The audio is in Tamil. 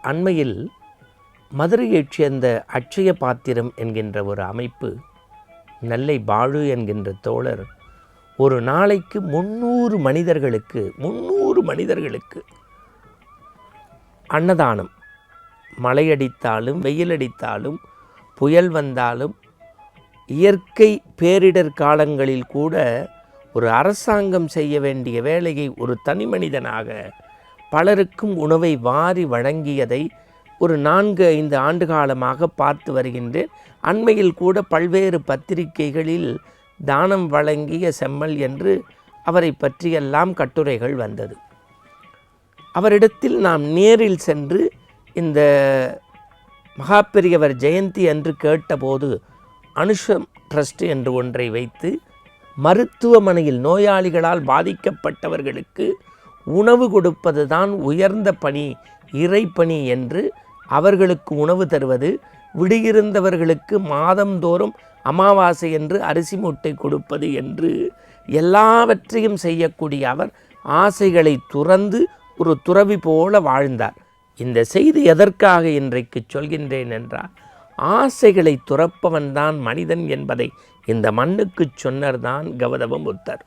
அண்மையில் மதுரையைச் சேர்ந்த அட்சய பாத்திரம் என்கின்ற ஒரு அமைப்பு, நெல்லை பாலு என்கின்ற தோழர் ஒரு நாளைக்கு 300 மனிதர்களுக்கு அன்னதானம், மழையடித்தாலும் வெயிலடித்தாலும் புயல் வந்தாலும் இயற்கை பேரிடர் காலங்களில் கூட ஒரு அரசாங்கம் செய்ய வேண்டிய வேலையை ஒரு தனி மனிதனாக பலருக்கும் உணவை வாரி வழங்கியதை ஒரு 4-5 ஆண்டு காலமாக பார்த்து வருகின்றேன். அண்மையில் கூட பல்வேறு பத்திரிகைகளில் தானம் வழங்கிய செம்மல் என்று அவரை பற்றியெல்லாம் கட்டுரைகள் வந்தது. அவரிடத்தில் நாம் நேரில் சென்று இந்த மகாபெரியவர் ஜெயந்தி என்று கேட்டபோது அனுஷம் ட்ரஸ்ட் என்று ஒன்றை வைத்து மருத்துவமனையில் நோயாளிகளால் பாதிக்கப்பட்டவர்களுக்கு உணவு கொடுப்பது தான் உயர்ந்த பணி, இறைப்பணி என்று அவர்களுக்கு உணவு தருவது, விடுகிருந்தவர்களுக்கு மாதந்தோறும் அமாவாசை என்று அரிசி மூட்டை கொடுப்பது என்று எல்லாவற்றையும் செய்யக்கூடிய அவர் ஆசைகளை துறந்து ஒரு துறவி போல வாழ்ந்தார். இந்த செய்தி எதற்காக இன்றைக்கு சொல்கின்றேன் என்றால், ஆசைகளை துறப்பவன்தான் மனிதன் என்பதை இந்த மண்ணுக்கு சொன்னர்தான் கௌதம புத்தர்.